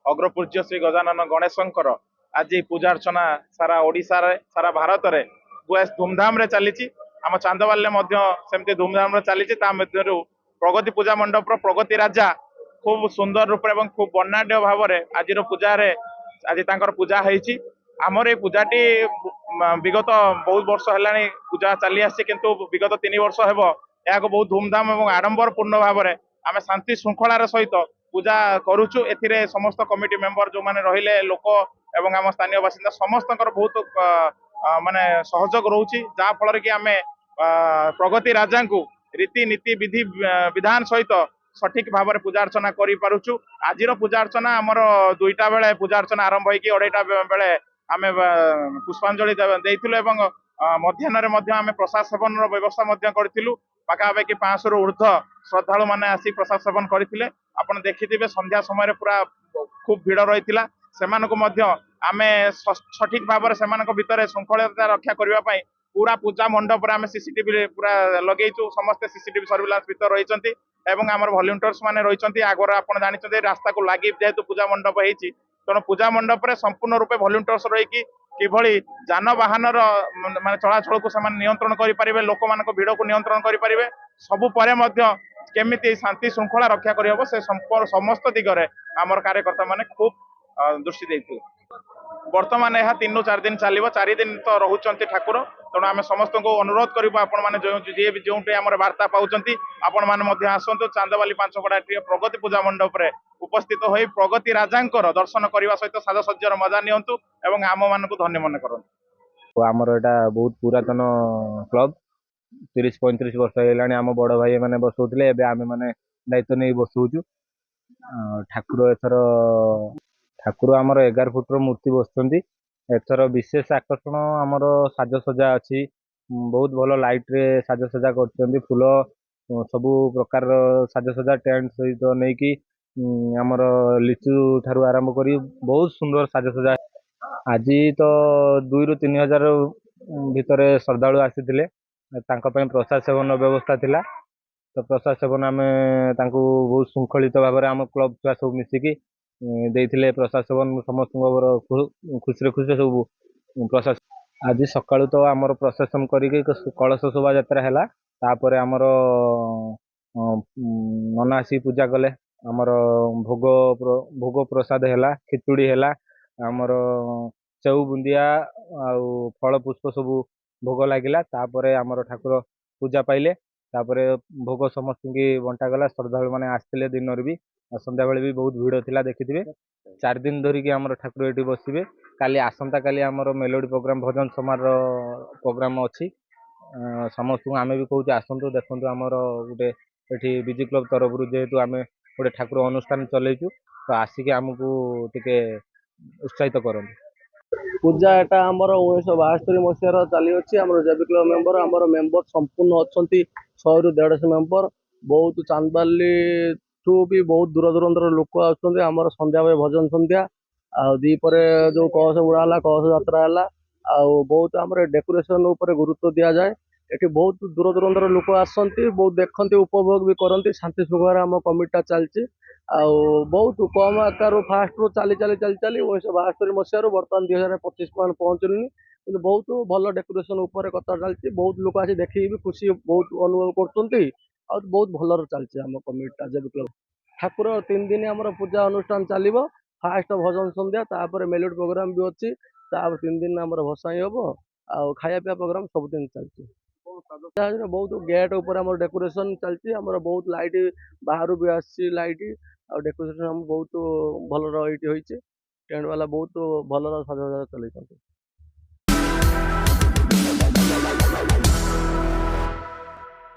अग्रपूज्य श्री गजानन गणेशंकर आज पूजा अर्चना सारा ओडिशा रे सारा भारत रे बेस धूमधाम रे चली आम चांदवाल सेमती धूमधाम रे चली प्रगति पूजा मंडप प्रगति राजा खूब सुंदर रूप एवं खूब वर्णाढ़ भाव में आज पूजा आज पूजा होती आमर ये पूजाटी विगत बहुत वर्ष है पूजा चली आसी किंतु विगत 3 वर्ष हेब या बहुत धूमधाम और आडंबर पूर्ण भाव में आम शांति श्रृंखलार सहित पूजा करुचु एथिरे समस्त कमिटी मेंबर जो माने रहिले लोक एवं आम स्थानीय बासिंदा समस्त बहुत माने सहयोग रोची जहाँ फल कि आम प्रगति राजा को रीति नीति विधि विधान सहित सठिक भाव में पूजा अर्चना करूँ आज पूजा अर्चना आमर 2टा बेले पूजा अर्चना आरंभ होगी 2:30 बेले आम पुष्पांजलि मध्याह्न आम प्रसाद सेवन व्यवस्था करूँ पाखापाखि 500 रु ऊर्ध्व श्रद्धालु मैंने आसी प्रसाद सेवन करते आपड़ देखिथे संध्या समय पूरा खूब भिड़ रही आम सठिक भाव में भितर श्रृंखलता रक्षा करने पूरा पूजा मंडप आम सीसीटीवी पूरा लगेचु समस्ते सीसीटीवी सर्विलांस भीतर रही आमर भलेंटियर्स मैंने रही आगर आप जानते रास्ता को लगी जेहेतु पूजा मंडप होती तेणु पूजा मंडप में संपूर्ण रूपे भलेंटियर्स रही किभली जानवाहन माने चलाचल को नियंत्रण करें लोक मान भिड़ को नियंत्रण करें सबु केमिति शांति श्रृंखला रक्षा करहब से समस्त दिगरे आमर कार्यकर्ता माने खूब दृष्टि देते बर्तमान यह 3-4 दिन चलो 4 दिन तो रोचे ठाकुर तेणु आम समस्त को अनुरोध करूँ आपण जो वार्ता पाँच आपण मैंने आसतु चांदवाली 5गड़ा प्रगति पूजा मंडप रे उपस्थित हो प्रगति राजा दर्शन करने सहित साजसज्जार मजा नियंतु एवं आम मान धन्य मन कर आमर यहाँ बहुत पुरातन क्लब 30-35 वर्ष है आम बड़ भाई मैंने बसौले आम मैंने दायित्व नहीं बसौचु ठाकुर एथर ठाकुर आमर 11 फुटर मूर्ति बसुँच एथर विशेष आकर्षण आमर साजसजा अच्छी बहुत भल लाइट रे साजसजा कर फूल सबु प्रकार साजसजा टेंट सहित नहीं कि आमर लिचु ठारू आरंभ करी बहुत सुंदर साजसजा आज तो 2-3 हजार भितर श्रद्धालु आसी प्रसाद सेवन व्यवस्था थिला तो प्रसाद सेवन आम बहुत श्रृंखलित भाव में आम क्लब छुआ सब मिसिकी देइथिले प्रसाद सेवन समस्त खुशी खुशी सब प्रसाद आज सकाळु तो आमर प्रशासन करिके कलश शोभा यात्रा है तापर आमर नना आसी पूजा कले आमर भोग भोग प्रसाद है खिचुड़ी है आमर सेऊ बुंदिया आउ फल पुष्प सब भोग लगिला तापर आमर ठाकुर पूजा पाइले तापर भोग समस्त की बंटा गला श्रद्धालु मैंने आसते दिन भी सन्ध्या बेले भी बहुत भिड़ थिला देखिथिबे 4 दिन धरिकी आमर ठाकुर एटी बसिबे काली आसंता काली आमर मेलोडी प्रोग्राम भजन समार प्रोग्राम अच्छी समस्त आम भी कहूँ आसतु देखु आमर गोटे ये बीजी क्लब तरफ जेहेतु आम गोटे ठाकुर अनुष्ठान चलैचु तो आसिक आमको टिके उत्साहित करते पूजा एटा आमर 1972 मसीहार चली अच्छी आम जेबी क्लब मेंबर आमर मेंबर संपूर्ण अच्छा 100 ରୁ 150 मेंबर बहुत चांदबाली ठू भी बहुत दूर दूर लोक आमर संध्या भजन संध्या दीपर जो कलश बुड़ा कलश यात्रा है बहुत आम डेकोरेशन उपर गुरुत्व दि जाए ये बहुत दूर दूर लोक आसती बहुत देखते उपभोग भी करती शांति श्रृंखला आम कमिटा चलती बहुत कम आकार फास्ट रू चली चली चली चली 1972 मसीह बर्तमान 2025 पहुँचनी कि बहुत भल डेकोरेशन उपर कथा चलती बहुत लोक आसी देखिए भी खुशी बहुत अनुभव कर बहुत भल चलती आम कमिटा जेबी क्लब ठाकुर 3 दिन आम पूजा अनुष्ठान चलो फास्ट भजन संध्या तापर मेलोडी प्रोग्राम भी अच्छी 3 दिन आम भसाई हम आ खाया पीया प्रोग्राम सब दिन चलती बहुत गेट ऊपर आम डेकोरेशन चलती आमर बहुत लाइट बाहर भी आसी लाइट आ डेकोरेशन बहुत भल टेंट वाला बहुत भल साजा चलते।